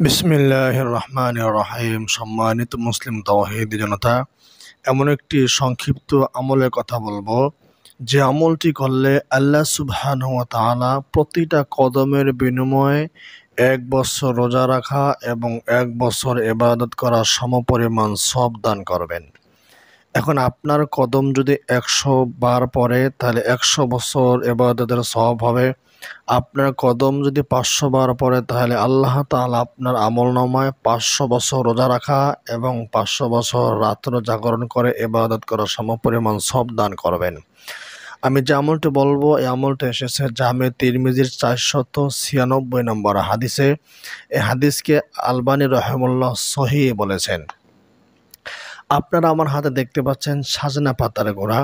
বিসমিল্লাহির রহমানির রহিম। সম্মানিত মুসলিম তাওহীদি জনতা, এমন একটি সংক্ষিপ্ত আমলের কথা বলবো যে আমলটি করলে আল্লাহ সুবহানাহু ওয়া তাআলা প্রতিটা কদমের বিনিময়ে 1 বছর রোজা রাখা এবং 1 বছর ইবাদত করা সমপরিমাণ সওয়াব দান করবেন। এখন আপনার কদম যদি 100 বার পড়ে তাহলে 100 বছর ইবাদতের সওয়াব হবে। আপনার কদম যদি 500 বার পড়ে তাহলে আল্লাহ তাআলা আপনার আমলনামায় 500 বছর রোজা রাখা এবং 500 বছর রাত্র জাগরণ করে ইবাদত করা সমপরিমাণ সওয়াব দান করবেন। আমি যে আমলটি বলবো এই আমলটা এসেছে জামে তিরমিজির 496 নম্বর হাদিসে। এই হাদিসকে আলবানী রাহিমাহুল্লাহ সহিহ বলেছেন। আপনারা আমার হাতে দেখতে পাচ্ছেন সাজনা পাতার গোড়া।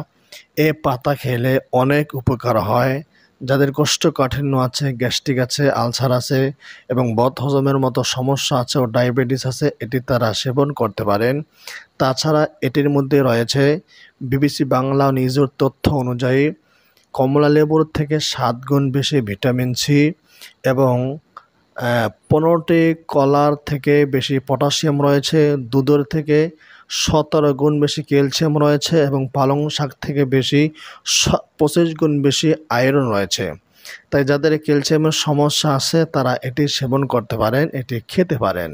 এই পাতা খেলে অনেক উপকার হয়। যাদের কোষ্ঠকাঠিন্য আছে, গ্যাস্ট্রিক আছে, আলসার আছে এবং বদহজমের মতো সমস্যা আছে ও ডায়াবেটিস আছে, এটি তারা সেবন করতে পারেন। তাছাড়া এটির মধ্যে রয়েছে বিবিসি বাংলা নিউজের তথ্য অনুযায়ী কমলা লেবুর থেকে 7 গুণ বেশি ভিটামিন সি এবং 15টি কলার থেকে বেশি পটাশিয়াম রয়েছে, দুধের থেকে 17 গুণ বেশি ক্যালসিয়াম রয়েছে এবং পালং শাক থেকে বেশি 25 গুণ বেশি আয়রন রয়েছে। তাই যাদের ক্যালসিয়ামের সমস্যা আছে তারা এটি সেবন করতে পারেন, এটি খেতে পারেন।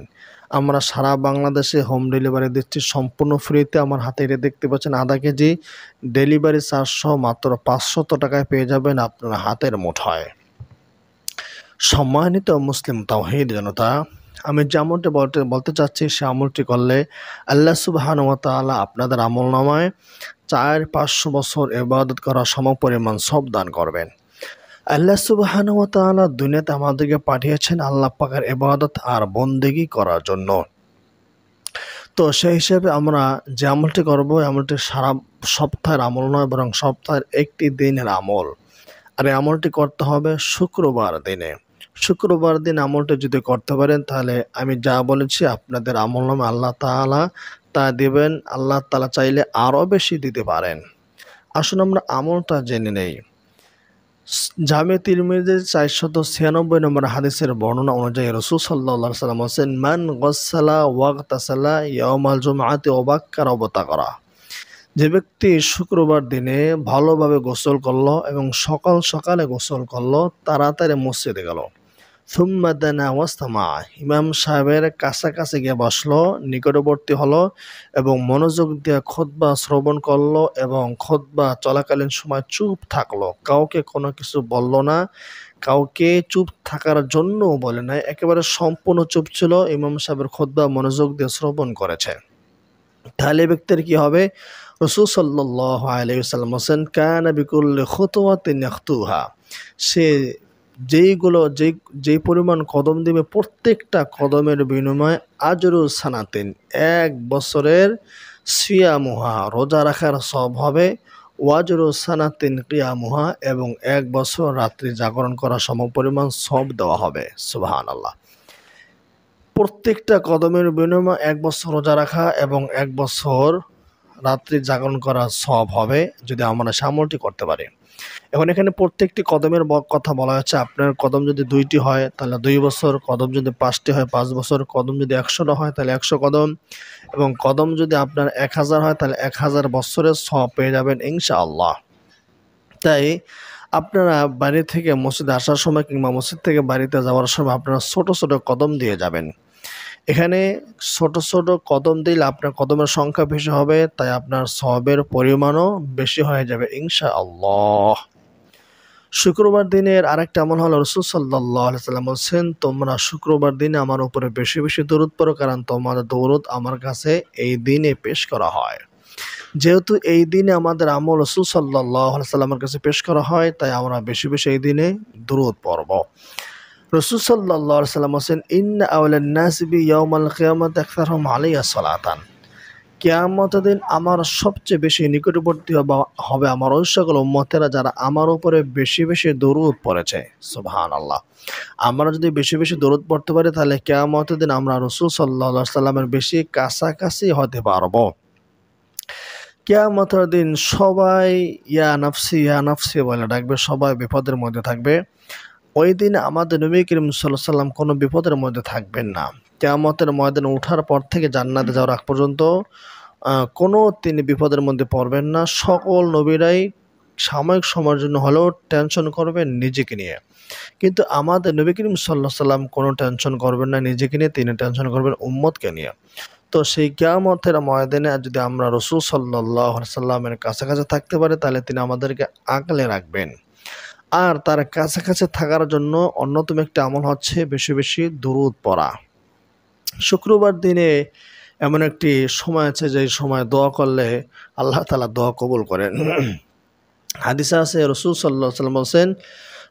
আমরা সারা বাংলাদেশে হোম ডেলিভারি দিচ্ছি সম্পূর্ণ ফ্রিতে। আমার হাতে এটা দেখতে পাচ্ছেন আধা কেজি, ডেলিভারি চার্জ সহ মাত্র 500 টাকায় পেয়ে যাবেন আপনার হাতের মুঠোয়। সম্মানিত মুসলিম তাওহীদ জনতা, আমি যে আমলটি বলতে চাচ্ছি সে আমলটি করলে আল্লাহ সুবহানাহু ওয়া তাআলা আপনাদের আমলনামায় 400-500 বছর ইবাদত করা সমপরিমাণ সওয়াব দান করবেন। আল্লাহ সুবহানাহু ওয়া তাআলা দুনিয়াতে আমাদেরকে পাঠিয়েছেন আল্লাহ পাকের ইবাদত আর বন্দেগী করার জন্য। তো সেই হিসেবে আমরা যে আমলটি করব আমলটি সারা সপ্তাহের আমল নয়, বরং সপ্তাহের একটি দিনের আমল। আর এই আমলটি করতে হবে শুক্রবার দিনে। শুক্রবার দিন আমলটা যদি করতে পারেন তাহলে আমি যা বলেছি আপনাদের আমলনামে আল্লাহ তাআলা তা দিবেন। আল্লাহ তাআলা চাইলে আরও বেশি দিতে পারেন। আসুন আমরা আমলটা জেনে নেই। জামে তিরমিজির 496 নম্বর হাদিসের বর্ণনা অনুযায়ী রাসূল সাল্লাল্লাহু আলাইহি ওয়াসাল্লাম বলেন, মান গাসসালা ওয়াগতাসালা ইয়াউমাল জুমআতি ওয়া বাক্কারা ওয়া তাকারা। যে ব্যক্তি শুক্রবার দিনে ভালোভাবে গোসল করলো এবং সকাল সকালে গোসল করলো, তাড়াতাড়ি মসজিদে গেল, সুম্মা দানা ওয়াস্তামা, ইমাম সাহেবের কাছাকাছি গিয়ে বসলো, নিকটবর্তী হলো এবং মনোযোগ দিয়ে খুতবা শ্রবণ করলো এবং খুতবা চলাকালীন সময় চুপ থাকলো, কাউকে কোনো কিছু বলল না, কাউকে চুপ থাকার জন্য বলে নাই, একেবারে সম্পূর্ণ চুপ ছিল, ইমাম সাহেবের খুতবা মনোযোগ দিয়ে শ্রবণ করেছে। তাহলে ব্যক্তির কি হবে? রাসূল সাল্লাল্লাহু আলাইহি ওয়াসাল্লাম বলেন, কানা বিকুল্লি খুতওয়াতিন ইয়াখতুহা, সে যেই পরিমাণ কদম দিবে প্রত্যেকটা কদমের বিনিময়ে আজরু সানাতিন, 1 বছরের সিয়ামুহা রোজা রাখার সওয়াব হবে, ওয়াজরু সানাতিন কিয়ামুহা এবং 1 বছর রাত্রি জাগরণ করা সমপরিমাণ সওয়াব দেওয়া হবে। সুবহানাল্লাহ। প্রত্যেকটা কদমের বিনিময়ে 1 বছর রোজা রাখা এবং 1 বছর রাত্রি জাগরণ করা সওয়াব হবে যদি আমরা আমলটি করতে পারি। এখন এখানে প্রত্যেকটি কদমের কথা বলা হচ্ছে। আপনার কদম যদি 2টি হয় তাহলে 2 বছর, কদম যদি 5টি হয় 5 বছর, কদম যদি 100টা হয় তাহলে 100 কদম এবং কদম যদি আপনার 1000 হয় তাহলে 1000 বছরের সওয়াব পেয়ে যাবেন ইনশাআল্লাহ। তাই আপনারা বাড়ি থেকে মসজিদে আসার সময় কিংবা মসজিদ থেকে বাড়িতে যাওয়ার সময় আপনারা ছোট ছোট কদম দিয়ে যাবেন। এখানে ছোট ছোট কদম দিলে আপনার কদমের সংখ্যা বেশি হবে, তাই আপনার সওয়াবের পরিমাণও বেশি হয়ে যাবে ইনশাআল্লাহ। শুক্রবার দিনের আরেকটা আমল হলো রাসূল সাল্লাল্লাহু আলাইহি ওয়াসাল্লাম বলেছেন, তোমরা শুক্রবার দিনে আমার উপরে বেশি বেশি দরুদ পড়ো, কারণ তোমাদের দরুদ আমার কাছে এই দিনে পেশ করা হয়। যেহেতু এই দিনে আমাদের আমল রাসূল সাল্লাল্লাহু আলাইহি ওয়াসাল্লামের কাছে পেশ করা হয়, তাই আমরা বেশি বেশি এই দিনে দরুদ পড়ব। রাসূল সাল্লাল্লাহু আলাইহি ওয়াসাল্লাম বলেন, ইন্না আওয়ালান নাসি বি ইয়াউমাল কিয়ামাতি আকসারহুম আলাইয়া সালাতান, কিয়ামতের দিন আমার সবচেয়ে বেশি নিকটবর্তী হবে আমার ওই সকল উম্মতেরা যারা আমার উপরে বেশি বেশি দরুদ পড়েছে। সুবহানাল্লাহ। আমরা যদি বেশি বেশি দরুদ পড়তে পারি তাহলে কিয়ামতের দিন আমরা রাসূল সাল্লাল্লাহু আলাইহি ওয়াসাল্লামের বেশি কাছাকাছি হতে পারবো। কিয়ামতের দিন সবাই ইয়া নাফসি বলে ডাকবে, সবাই বিপদের মধ্যে থাকবে। ওই দিন আমাদের নবী করিম সাল্লাল্লাহু আলাইহি ওয়াসাল্লাম কোনো বিপদের মধ্যে থাকবেন না। কিয়ামতের ময়দানে ওঠার পর থেকে জান্নাতে যাওয়ার আগ পর্যন্ত কোনো তিনি বিপদের মধ্যে পড়বেন না। সকল নবীরাই সাময়িক সময়ের জন্য হলেও টেনশন করবেন নিজেকে নিয়ে, কিন্তু আমাদের নবী করিম সাল্লাল্লাহু আলাইহি সাল্লাম কোনো টেনশন করবেন না নিজেকে নিয়ে, তিনি টেনশন করবেন উম্মতকে নিয়ে। তো সেই কিয়ামতের ময়দানে যদি আমরা রাসূল সাল্লাল্লাহু আলাইহি সাল্লামের কাছাকাছি থাকতে পারি, তাহলে তিনি আমাদেরকে আগলে রাখবেন। আর তার কাছাকাছি থাকার জন্য অন্যতম একটি আমল হচ্ছে বেশি বেশি দুরূদ পড়া। শুক্রবার দিনে এমন একটি সময় আছে যে সময় দোয়া করলে আল্লাহ তাআলা দোয়া কবুল করেন। হাদিসে আছে রাসূল সাল্লাল্লাহু আলাইহি সাল্লাম বলেন,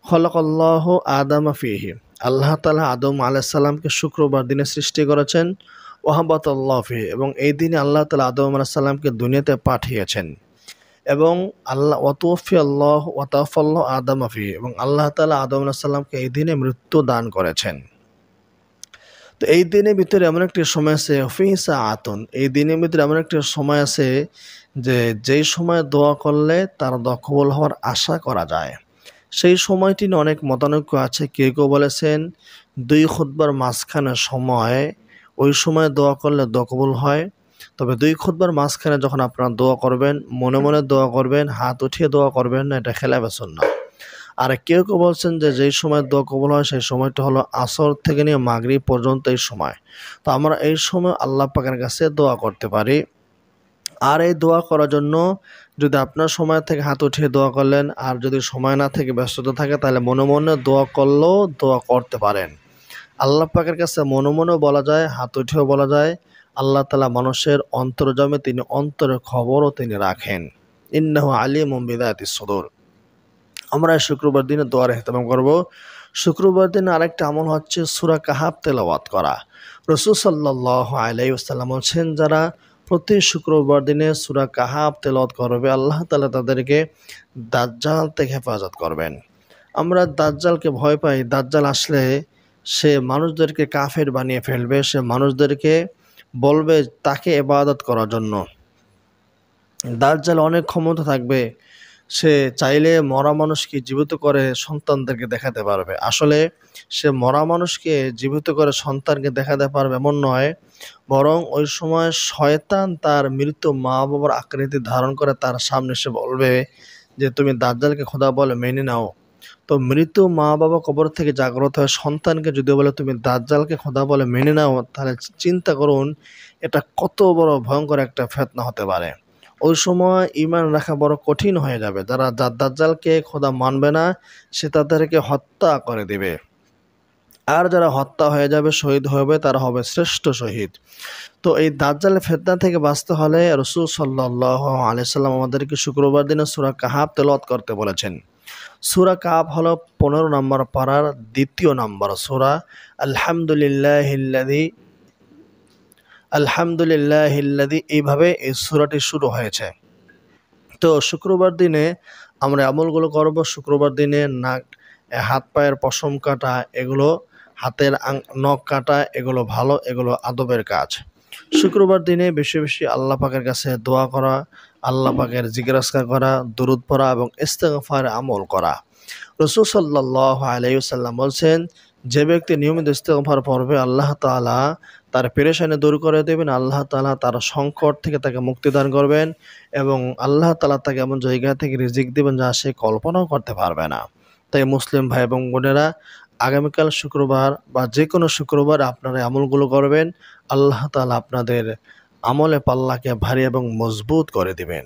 খলাকাল্লাহু আদামা ফিহি, আল্লাহ তাআলা আদম আলাইহিস সালামকে শুক্রবার দিনে সৃষ্টি করেছেন। ওয়াহাবাতাল্লাহু ফিহি, এবং এই দিনে আল্লাহ তাআলা আদম আলাইহিস সালামকে দুনিয়াতে পাঠিয়েছেন। এবং আল্লাহ ওয়াতাওয়াফাল্লাহু আদামা ফিহি, এবং আল্লাহ তাআলা আদম আলাইহিস সালামকে এই দিনে মৃত্যু দান করেছেন। তো এই দিনের ভিতরে এমন একটি সময় আছে ফিহি সাআতুন, এই দিনের ভিতরে এমন একটি সময় আছে যে যেই সময় দোয়া করলে তার দোয়া কবুল হওয়ার আশা করা যায়। সেই সময়টি নিয়ে অনেক মতানৈক্য আছে। কেউ কেউ বলেছেন 2 খুতবার মাঝখানে সময়, ওই সময় দোয়া করলে দোয়া কবুল হয়। তবে 2 খুতবার মাঝখানে যখন আপনারা দোয়া করবেন, মনে মনে দোয়া করবেন, হাত উঠিয়ে দোয়া করবেন না, এটা খেলাফে সুন্নাহ। আর কেউ কেউ বলছেন যে যেই সময় দোয়া কবুল হয় সেই সময়টা হলো আসর থেকে নিয়ে মাগরিব পর্যন্ত এই সময়। তো আমরা এই সময় আল্লাহ পাকের কাছে দোয়া করতে পারি। আর এই দোয়া করার জন্য যদি আপনার সময় থেকে হাত উঠিয়ে দোয়া করলেন, আর যদি সময় না থেকে ব্যস্ততা থাকে, তাহলে মনে মনে দোয়া করলেও দোয়া করতে পারেন। আল্লাহ পাকের কাছে মনে মনেও বলা যায়, হাত উঠেও বলা যায়। আল্লাহ তাআলা মানুষের অন্তর্যামী, তিনি অন্তরের খবরও তিনি রাখেন। ইন্নাহু আলিমুম বিযাতিস সুদূর। আমরা শুক্রবার দিনে দোয়ার ইহতিমাম করব। শুক্রবার দিনে আরেকটা আমল হচ্ছে সূরা কাহাফ তেলাওয়াত করা। রাসূল সাল্লাল্লাহু আলাইহি ওয়াসাল্লাম বলেছেন, যারা প্রতি শুক্রবার দিনে সূরা কাহাফ তেলাওয়াত করবে, আল্লাহ তাআলা তাদেরকে দাজ্জাল থেকে হেফাজত করবেন। আমরা দাজ্জালকে ভয় পাই। দাজ্জাল আসলে সে মানুষদেরকে কাফের বানিয়ে ফেলবে, সে মানুষদেরকে বলবে তাকে ইবাদত করার জন্য। দাজ্জাল অনেক ক্ষমতা থাকবে, সে চাইলে মরা মানুষকে জীবিত করে সন্তানদেরকে দেখাতে পারবে। আসলে সে মরা মানুষকে জীবিত করে সন্তানকে দেখাতে পারবে এমন নয়, বরং ওই সময় শয়তান তার মৃত মা বাবার আকৃতি ধারণ করে তার সামনে এসে বলবে যে তুমি দাজ্জালকে খোদা বলে মেনে নাও। তো মৃত মা বাবা কবর থেকে জাগ্রত হয়ে সন্তানকে যদি বলে তুমি দাজ্জালকে খোদা বলে মেনে নাও, তাহলে চিন্তা করুন এটা কত বড় ভয়ঙ্কর একটা ফিতনা হতে পারে। ওই সময় ঈমান রাখা বড় কঠিন হয়ে যাবে। যারা দাজ্জালকে খোদা মানবে না, সে তাদেরকে হত্যা করে দিবে। আর যারা হত্যা হয়ে যাবে, শহীদ হবে, তারা হবে শ্রেষ্ঠ শহীদ। তো এই দাজ্জালের ফিতনা থেকে বাঁচতে হলে রাসূল সাল্লাল্লাহু আলাইহি সাল্লাম আমাদেরকে শুক্রবার দিনে সূরা কাহাফ তেলাওয়াত করতে বলেছেন। সূরা কাহাফ হলো 15 নম্বর পারার 2য় নম্বর সূরা। আলহামদুলিল্লাহিল্লাযী এইভাবে এই সূরাটি শুরু হয়েছে। তো শুক্রবার দিনে আমরা আমলগুলো করব। শুক্রবার দিনে হাত পায়ের পশম কাটা, এগুলো হাতের নখ কাটা, এগুলো ভালো, এগুলো আদবের কাজ। শুক্রবার দিনে বেশি বেশি আল্লাহ পাকের কাছে দোয়া করা, আল্লাহ পাকের জিকির আজকার করা, দুরূদ পড়া এবং ইস্তেগফার আমল করা। রাসূল সাল্লাল্লাহু আলাইহি ওয়াসাল্লাম বলছেন, যে ব্যক্তি নিয়মিত ইস্তেগফার পড়বে, আল্লাহ তাআলা তার পেরেশানি দূর করে দেবেন, আল্লাহ তাআলা তার সংকট থেকে তাকে মুক্তি দান করবেন, এবং আল্লাহ তাআলা তাকে এমন জায়গা থেকে রিজিক দিবেন যা সে কল্পনাও করতে পারবে না। তাই মুসলিম ভাই এবং বোনেরা, আগামীকাল শুক্রবার বা যে কোনো শুক্রবার আপনারা আমলগুলো করবেন। আল্লাহ তাআলা আপনাদের আমলে পাল্লাকে ভারী এবং মজবুত করে দিবেন।